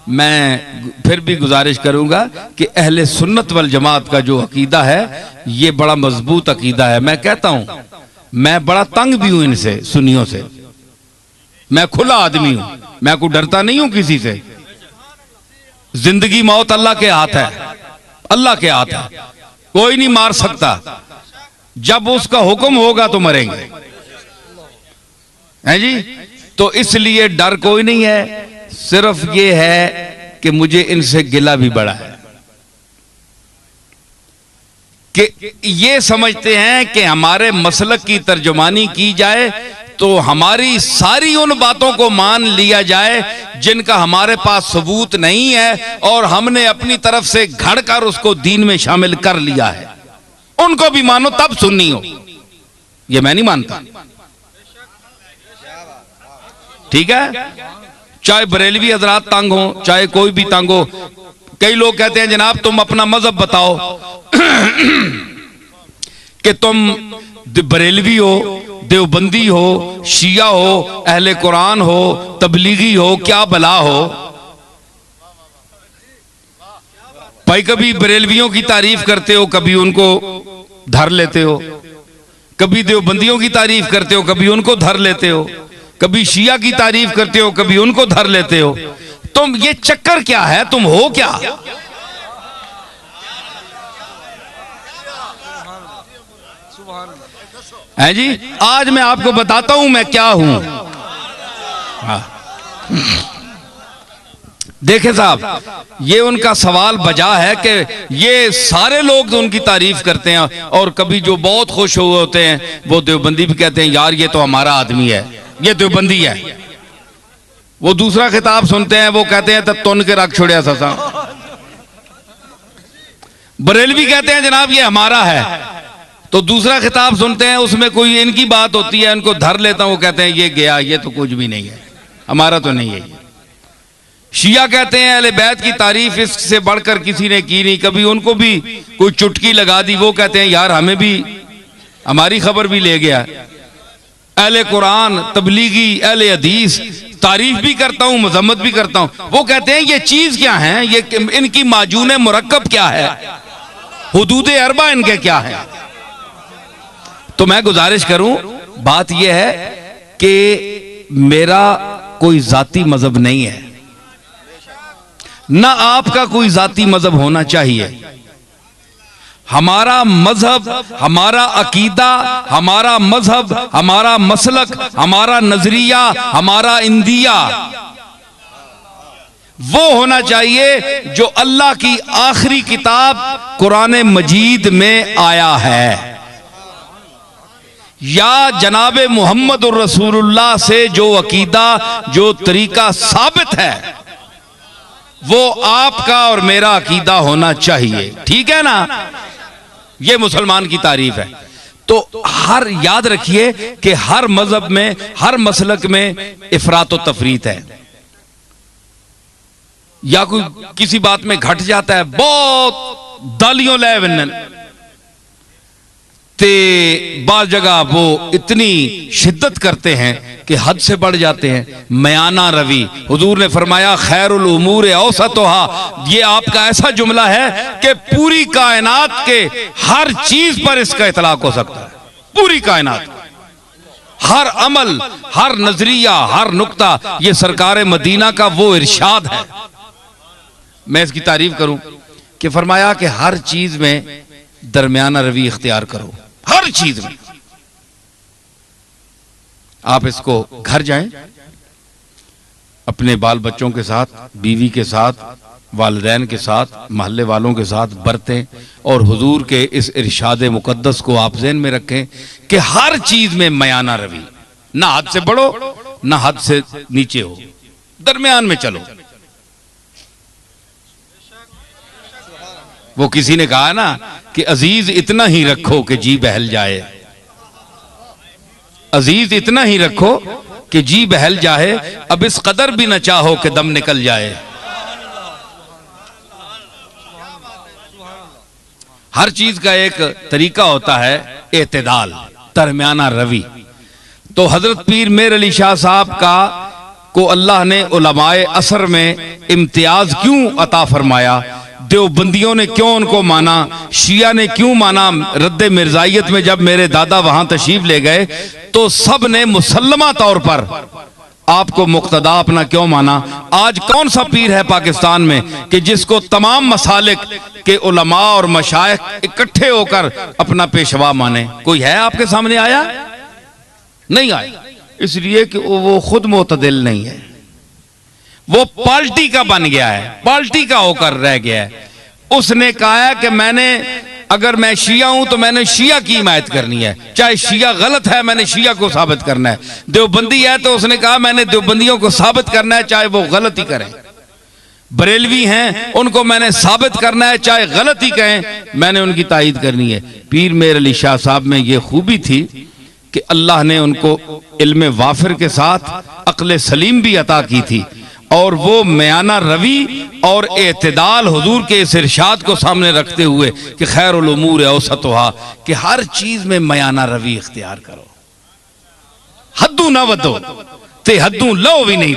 मैं फिर भी गुजारिश करूंगा कि अहले सुन्नत वल जमात का जो अकीदा है ये बड़ा मजबूत अकीदा है। मैं कहता हूं, मैं बड़ा तंग भी हूं इनसे, सुन्नियों से। मैं खुला आदमी हूं, मैं कोई डरता नहीं हूं किसी से। जिंदगी मौत अल्लाह के हाथ है, अल्लाह के हाथ है, कोई नहीं मार सकता। जब उसका हुक्म होगा तो मरेंगे, है जी। तो इसलिए डर कोई नहीं है, सिर्फ ये है कि मुझे इनसे गिला भी बड़ा है कि ये समझते हैं कि हमारे मसलक की तर्जुमानी की जाए तो हमारी सारी उन बातों को मान लिया जाए जिनका हमारे पास सबूत नहीं है और हमने अपनी तरफ से घड़कर उसको दीन में शामिल कर लिया है। उनको भी मानो तब सुन्नी हो, ये मैं नहीं मानता। ठीक है, चाहे बरेलवी हजरात तंग हो, चाहे कोई भी तंग हो। कई लोग कहते हैं जनाब तुम अपना मजहब बताओ कि तुम बरेलवी हो, देवबंदी हो, शिया हो, अहले कुरान हो, तबलीगी हो, क्या भला हो। भाई कभी बरेलवियों की तारीफ करते हो, कभी उनको धर लेते हो, कभी देवबंदियों की तारीफ करते हो, कभी उनको धर लेते हो, कभी शिया की तारीफ करते हो, कभी उनको धर लेते हो। तुम ये चक्कर क्या है, तुम हो क्या? है जी, आज मैं आपको बताता हूं मैं क्या हूं। देखे साहब, ये उनका सवाल बजा है कि ये सारे लोग तो उनकी तारीफ करते हैं और कभी जो बहुत खुश हुए होते हैं वो देवबंदी भी कहते हैं यार ये तो हमारा आदमी है, ये देवबंदी है। वो दूसरा खिताब सुनते हैं, वो कहते हैं तब तुन के रख छोड़िया ससा। बरेलवी कहते हैं जनाब ये हमारा है, तो दूसरा खिताब सुनते हैं उसमें कोई इनकी बात होती है, इनको धर लेता हूं, वो कहते हैं ये गया, ये तो कुछ भी नहीं है, हमारा तो नहीं है। शिया कहते हैं अहले बैत की तारीफ इससे बढ़कर किसी ने की नहीं, कभी उनको भी कोई चुटकी लगा दी, वो कहते हैं यार हमें भी, हमारी खबर भी ले गया। अहले कुरान, तबलीगी, अहले हदीस तारीफ भी करता हूं, मजम्मत भी करता हूं, वो कहते हैं ये चीज क्या है, ये इनकी माजून मुरक्कब क्या है, हुदूद अरबा इनके क्या है। तो मैं गुजारिश करूं, बात यह है कि मेरा कोई जाती मजहब नहीं है, ना आपका कोई जाती मजहब होना चाहिए। हमारा मजहब, हमारा अकीदा, हमारा मजहब, हमारा मसलक, हमारा नजरिया, हमारा इंदिया वो होना चाहिए जो अल्लाह की आखिरी किताब कुरान मजीद में आया है, या जनाब मोहम्मद रसूलुल्लाह से जो अकीदा, जो तरीका साबित है वो आपका और मेरा अकीदा होना चाहिए। ठीक है ना, ये मुसलमान की तारीफ है। तो हर याद रखिए कि हर मजहब में, हर मसलक में इफरात व तफरीत है, या कोई किसी बात में घट जाता है, बहुत दालियों ले वनन ते बाज़ जगह वो इतनी शिद्दत करते हैं कि हद से बढ़ जाते हैं। मयाना रवि, हुजूर ने फरमाया खैरुल उमूर औसतुहा, ये आपका ऐसा जुमला है कि पूरी कायनात के हर चीज पर इसका इतलाक हो सकता है। पूरी कायनात, हर अमल, हर नजरिया, हर नुक्ता, ये सरकार मदीना का वो इरशाद है। मैं इसकी तारीफ करूं कि फरमाया कि हर चीज में दरमियाना रवि इख्तियार करो, हर चीज में। आप इसको घर जाएं, अपने बाल बच्चों के साथ, बीवी के साथ, वालिदैन के साथ, महल्ले वालों के साथ बरतें और हुजूर के इस इरशाद मुकद्दस को आप ज़हन में रखें कि हर चीज में मयाना रवि, ना हद से बढ़ो ना हद से नीचे हो, दरमियान में चलो। वो किसी ने कहा ना कि अजीज इतना ही रखो कि जी बहल जाए, अजीज इतना ही रखो कि जी बहल जाए, अब इस कदर भी न चाहो कि दम निकल जाए। हर चीज का एक तरीका होता है, एतदाल, दरमियाना रवि। तो हजरत पीर मेर अली शाह साहब का को अल्लाह ने उलमाए असर में इम्तियाज क्यों अता फरमाया, देवबंदियों ने क्यों उनको माना, शिया ने क्यों माना। रद्द मिर्जाइयत में जब मेरे दादा वहां तशरीफ ले गए तो सब ने मुसल्लमा तौर पर आपको मुक्तदा अपना क्यों माना। आज कौन सा पीर है पाकिस्तान में कि जिसको तमाम मसालिक के उलमा और मशाइख इकट्ठे होकर अपना पेशवा माने? कोई है आपके सामने आया? नहीं आया, इसलिए कि वो खुद मुतदिल नहीं है, वो पार्टी का बन गया है, पार्टी का होकर रह गया है। उसने कहा है कि अगर मैं शिया हूं तो मैंने शिया की हिमायत करनी है, चाहे शिया गलत है मैंने शिया को साबित करना है। देवबंदी है तो उसने कहा मैंने देवबंदियों को साबित करना है चाहे वो गलत ही करें। बरेलवी हैं उनको मैंने साबित करना है चाहे गलत ही कहें, मैंने उनकी तायीद करनी है। पीर मेर अली शाह साहब में यह खूबी थी कि अल्लाह ने उनको इल्म वाफिर के साथ अक्ल सलीम भी अता की थी और वो मयाना रवी और एतदाल हुजूर के इस इरशाद को सामने रखते हुए कि खैरुल उमूर औसतुहा, कि हर चीज में मयाना रवी इख्तियार करो, हद्दू ना वदो ते हद्दू लो भी नहीं।